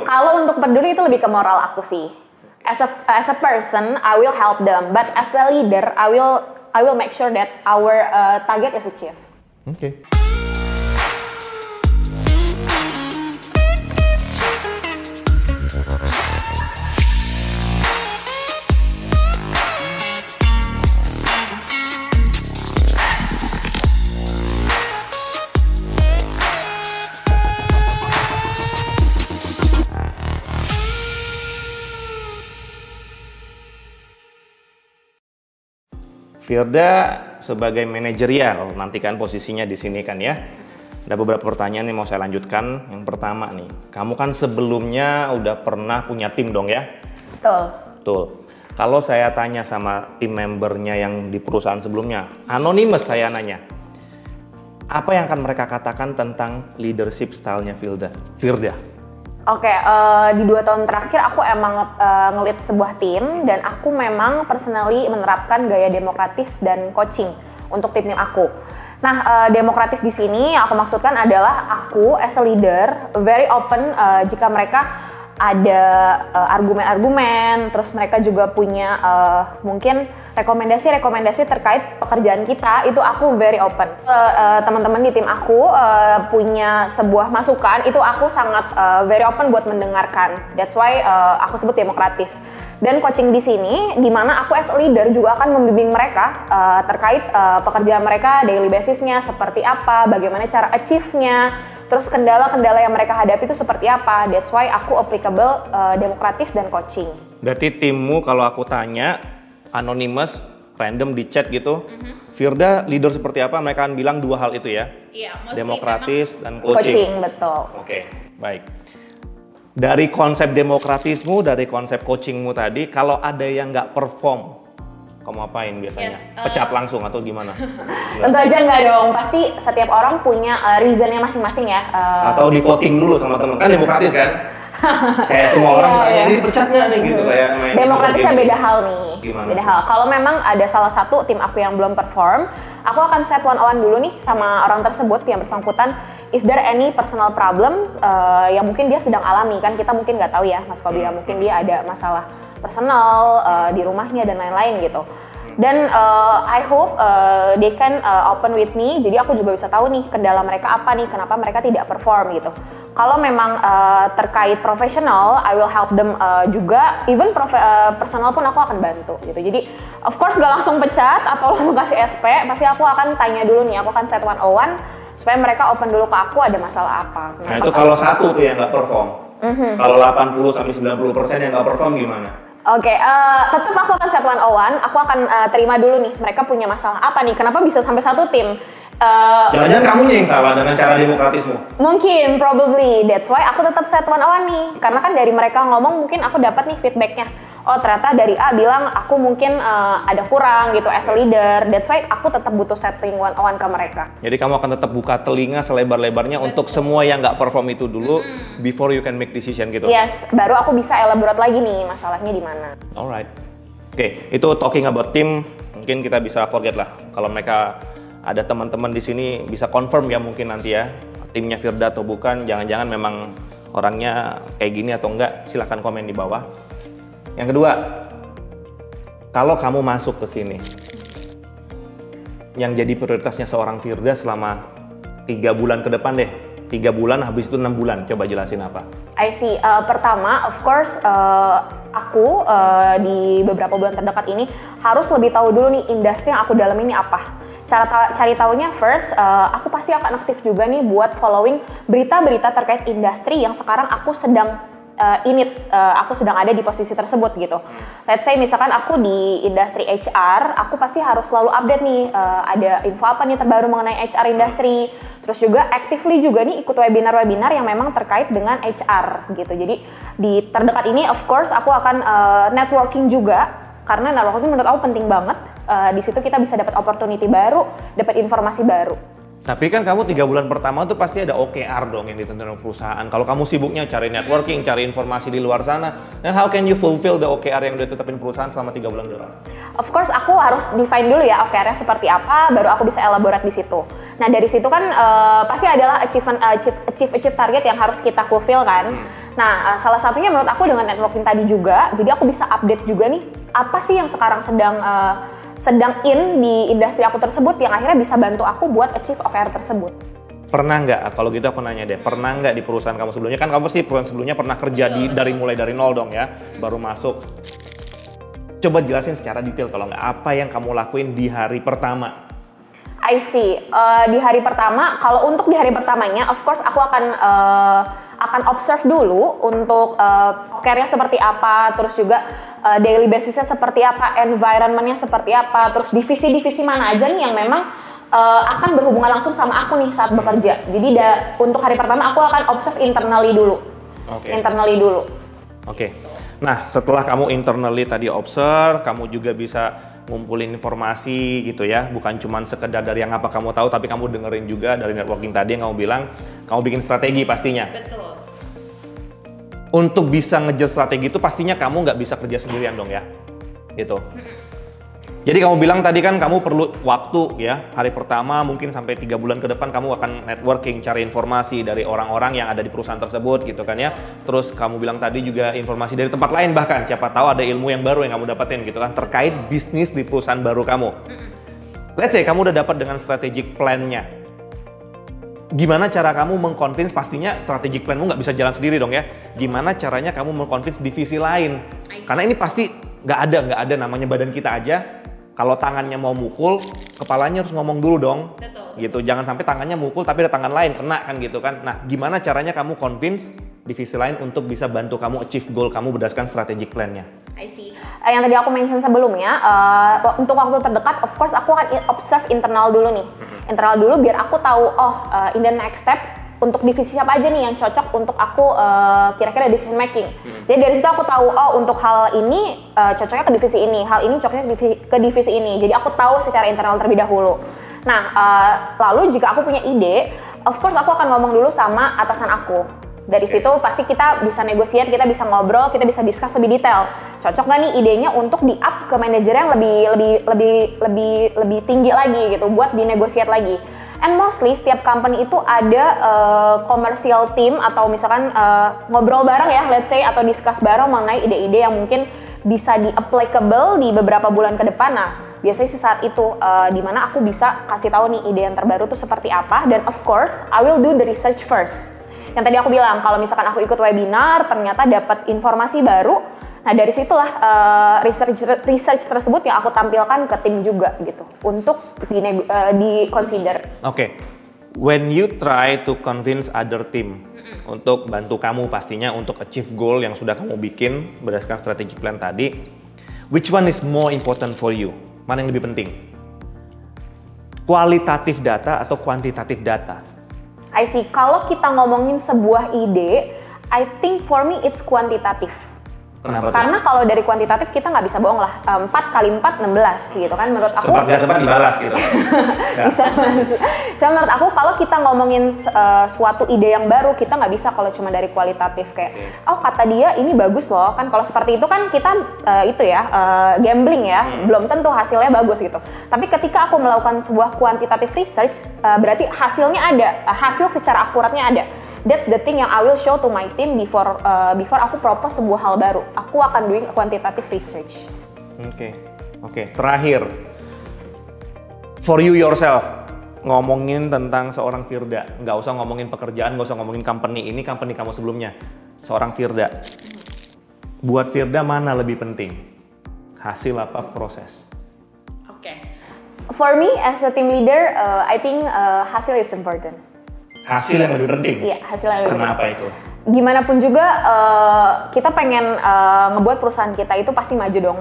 Kalau untuk peduli itu lebih ke moral aku sih. As a person, I will help them, but as a leader, I will make sure that our target is achieved. Oke. Firda sebagai manajerial, nanti kan posisinya di sini kan ya. Ada beberapa pertanyaan yang mau saya lanjutkan. Yang pertama nih, kamu kan sebelumnya udah pernah punya tim dong ya? Betul. Betul. Kalau saya tanya sama tim membernya yang di perusahaan sebelumnya, anonymous saya nanya, apa yang akan mereka katakan tentang leadership style-nya Firda? Oke, di 2 tahun terakhir aku emang ngelit sebuah tim dan aku memang personally menerapkan gaya demokratis dan coaching untuk tim aku. Nah, demokratis di sini aku maksudkan adalah aku as a leader very open jika mereka ada argumen-argumen, terus mereka juga punya mungkin rekomendasi-rekomendasi terkait pekerjaan kita, itu aku very open. Teman-teman di tim aku punya sebuah masukan, itu aku sangat very open buat mendengarkan. That's why aku sebut demokratis. Dan coaching di sini, di mana aku as a leader juga akan membimbing mereka terkait pekerjaan mereka, daily basisnya seperti apa, bagaimana cara achieve-nya, terus kendala-kendala yang mereka hadapi itu seperti apa. That's why aku applicable demokratis dan coaching. Berarti timmu kalau aku tanya, anonymous, random di chat gitu, Firda leader seperti apa? Mereka akan bilang 2 hal itu ya? Iya, demokratis dan coaching. Coaching, betul. Oke, baik. Dari konsep demokratismu, dari konsep coachingmu tadi, kalau ada yang nggak perform, kamu apain biasanya? Pecat langsung atau gimana? Tentu aja nggak dong, pasti setiap orang punya reasonnya masing-masing ya. Atau di voting dulu sama teman, kan demokratis kan? Kayak semua orang tanya, ini dipecat nggak nih gitu kayak main. Demokratisnya beda hal nih. Gimana? Beda hal. Kalau memang ada salah satu tim aku yang belum perform, aku akan set one-on-one dulu nih sama orang tersebut yang bersangkutan. Is there any personal problem yang mungkin dia sedang alami? Kan kita mungkin nggak tahu ya, Mas Kobi, ya mungkin dia ada masalah personal di rumahnya dan lain-lain gitu. Dan I hope they can open with me, jadi aku juga bisa tahu nih kendala mereka apa nih, kenapa mereka tidak perform gitu. Kalau memang terkait profesional, I will help them juga, even personal pun aku akan bantu gitu. Jadi of course gak langsung pecat atau langsung kasih SP, pasti aku akan tanya dulu nih, aku akan set 101 supaya mereka open dulu ke aku ada masalah apa. Nah itu kalau satu tuh yang nggak perform, kalau 80-90% yang nggak perform gimana? Oke, tetap aku akan set 101, aku akan terima dulu nih, mereka punya masalah apa nih, kenapa bisa sampai satu tim. Jangan-jangan kamu yang salah dengan cara demokratismu? Mungkin, probably, that's why aku tetap set 101 nih, karena kan dari mereka ngomong mungkin aku dapat nih feedbacknya. Oh ternyata dari A bilang aku mungkin ada kurang gitu as a leader, that's why aku tetap butuh setting 101 ke mereka. Jadi kamu akan tetap buka telinga selebar-lebarnya untuk semua yang nggak perform itu dulu, before you can make decision gitu? Yes, baru aku bisa elaborate lagi nih masalahnya di mana. Alright. Oke, itu talking about team, mungkin kita bisa forget lah. Kalau mereka ada teman-teman di sini bisa confirm ya mungkin nanti ya, timnya Firda atau bukan, jangan-jangan memang orangnya kayak gini atau enggak, silahkan komen di bawah. Yang kedua, kalau kamu masuk ke sini, yang jadi prioritasnya seorang Firda selama 3 bulan ke depan deh, 3 bulan habis itu 6 bulan, coba jelasin apa? I see. Pertama, of course, aku di beberapa bulan terdekat ini harus lebih tahu dulu nih industri yang aku dalam ini apa. Cara cari tahunya first, aku pasti akan aktif juga nih buat following berita-berita terkait industri yang sekarang aku sedang aku sedang ada di posisi tersebut gitu. Let's say misalkan aku di industri HR, aku pasti harus selalu update nih, ada info apa nih terbaru mengenai HR industri. Terus juga actively juga nih ikut webinar-webinar yang memang terkait dengan HR gitu. Jadi di terdekat ini of course aku akan networking juga, karena networking menurut aku penting banget. Di situ kita bisa dapat opportunity baru, dapat informasi baru. Tapi kan kamu 3 bulan pertama tuh pasti ada OKR dong yang ditentukan perusahaan. Kalau kamu sibuknya cari networking, cari informasi di luar sana, then how can you fulfill the OKR yang udah tetapin perusahaan selama 3 bulan ke depan? of course aku harus define dulu ya OKR-nya seperti apa, baru aku bisa elaborate di situ. Nah dari situ kan pasti adalah achieve target yang harus kita fulfill kan. Nah salah satunya menurut aku dengan networking tadi juga, jadi aku bisa update juga nih apa sih yang sekarang sedang in di industri aku tersebut yang akhirnya bisa bantu aku buat achieve OKR tersebut. Pernah nggak, kalau gitu aku nanya deh, pernah nggak di perusahaan kamu sebelumnya, kan kamu pasti perusahaan sebelumnya pernah kerja mulai dari nol dong ya, baru masuk. Coba jelasin secara detail kalau nggak, apa yang kamu lakuin di hari pertama? I see. Di hari pertama, kalau untuk di hari pertamanya, of course aku akan observe dulu untuk OKR-nya seperti apa, terus juga daily basis-nya seperti apa, environment-nya seperti apa, terus divisi-divisi mana aja nih yang memang akan berhubungan langsung sama aku nih saat bekerja. Jadi untuk hari pertama aku akan observe internally dulu. Oke. Nah, setelah kamu internally tadi observe, kamu juga bisa ngumpulin informasi gitu ya. Bukan cuma sekedar dari yang apa kamu tahu, tapi kamu dengerin juga dari networking tadi yang kamu bilang, kamu bikin strategi pastinya. Betul. Untuk bisa ngejar strategi itu pastinya kamu nggak bisa kerja sendirian dong ya. Gitu. Jadi kamu bilang tadi kan kamu perlu waktu ya, hari pertama mungkin sampai 3 bulan ke depan kamu akan networking, cari informasi dari orang-orang yang ada di perusahaan tersebut gitu kan ya. Terus kamu bilang tadi juga informasi dari tempat lain, bahkan siapa tahu ada ilmu yang baru yang kamu dapetin gitu kan, terkait bisnis di perusahaan baru kamu. Let's say kamu udah dapat dengan strategic plan-nya. Gimana cara kamu mengconvince, pastinya strategic plan-mu nggak bisa jalan sendiri dong ya. Gimana caranya kamu mengconvince divisi lain? Karena ini pasti nggak ada namanya badan kita aja. Kalau tangannya mau mukul, kepalanya harus ngomong dulu dong. Betul. Gitu, jangan sampai tangannya mukul tapi ada tangan lain kena kan gitu kan. Nah, gimana caranya kamu convince divisi lain untuk bisa bantu kamu achieve goal kamu berdasarkan strategic plan-nya? I see. Yang tadi aku mention sebelumnya, untuk waktu terdekat, of course aku akan observe internal dulu nih. Internal dulu biar aku tahu, in the next step, untuk divisi siapa aja nih yang cocok untuk aku kira-kira decision making. Jadi dari situ aku tahu, untuk hal ini cocoknya ke divisi ini, hal ini cocoknya ke divisi ini. Jadi aku tahu secara internal terlebih dahulu. Nah, lalu jika aku punya ide, of course aku akan ngomong dulu sama atasan aku. Dari situ pasti kita bisa negosiasi, kita bisa ngobrol, kita bisa discuss lebih detail. Cocok nggak nih idenya untuk di up ke manajer yang lebih tinggi lagi gitu, buat dinegosiasi lagi. And mostly setiap company itu ada commercial team atau misalkan ngobrol bareng ya, let's say, atau discuss bareng mengenai ide-ide yang mungkin bisa di-applicable di beberapa bulan ke depan. Nah, biasanya sih saat itu dimana aku bisa kasih tahu nih ide yang terbaru tuh seperti apa. Dan of course, I will do the research first. Yang tadi aku bilang, kalau misalkan aku ikut webinar, ternyata dapat informasi baru, nah dari situlah research tersebut yang aku tampilkan ke tim juga gitu, untuk di-consider. Oke. When you try to convince other team untuk bantu kamu pastinya untuk achieve goal yang sudah kamu bikin berdasarkan strategic plan tadi, which one is more important for you? Mana yang lebih penting? Kualitatif data atau kuantitatif data? I see. Kalau kita ngomongin sebuah ide, I think for me it's kuantitatif. Kenapa? Karena kalau dari kuantitatif kita nggak bisa bohong lah. 4 kali 4, 16 gitu kan menurut aku. Sempat dibalas gitu. Bisa mas. Cuma menurut aku kalau kita ngomongin suatu ide yang baru, kita nggak bisa kalau cuma dari kualitatif kayak, kata dia ini bagus loh kan. Kalau seperti itu kan kita gambling ya, belum tentu hasilnya bagus gitu. Tapi ketika aku melakukan sebuah quantitative research, berarti hasilnya ada, hasil secara akuratnya ada. That's the thing yang I will show to my team before aku propose sebuah hal baru. Aku akan doing quantitative research. Oke. Terakhir, for you yourself, ngomongin tentang seorang Firda. Nggak usah ngomongin pekerjaan, nggak usah ngomongin company ini, company kamu sebelumnya. Seorang Firda. Buat Firda mana lebih penting? Hasil apa proses? Oke. For me as a team leader, I think hasil is important. Hasil yang lebih penting? Iya, hasil yang lebih penting. Kenapa itu? Gimana pun juga kita pengen ngebuat perusahaan kita itu pasti maju dong.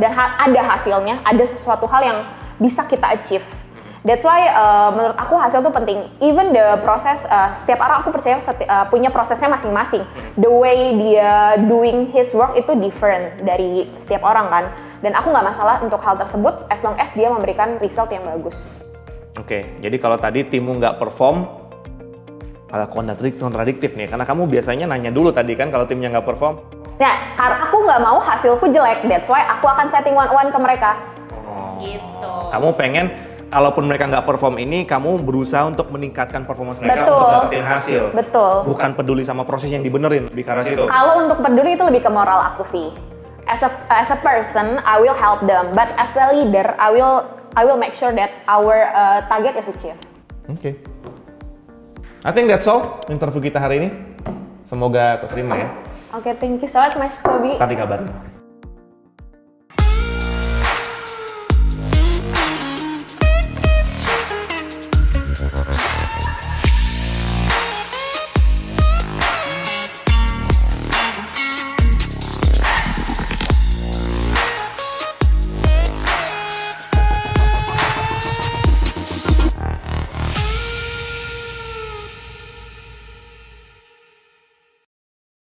Dan ada hasilnya, ada sesuatu hal yang bisa kita achieve. That's why menurut aku hasil itu penting. Even the proses, setiap orang aku percaya punya prosesnya masing-masing. The way dia doing his work itu different dari setiap orang kan. Dan aku nggak masalah untuk hal tersebut as long as dia memberikan result yang bagus. Oke, jadi kalau tadi timmu nggak perform, kontradiktif nih, karena kamu biasanya nanya dulu tadi kan kalau timnya nggak perform, Nah, karena aku nggak mau hasilku jelek, that's why aku akan setting one-on-one ke mereka. Gitu. Kamu pengen kalaupun mereka nggak perform ini, kamu berusaha untuk meningkatkan performance mereka Betul. untuk dapetin hasil. Betul. Bukan peduli sama proses yang dibenerin, lebih ke arah situ. Kalau untuk peduli itu lebih ke moral aku sih. As a person, I will help them, but as a leader, I will make sure that our target is achieved. Oke. I think that's all interview kita hari ini. Semoga keterima ya. Oke, thank you so much, Mas Kobi. Tadi kabarin.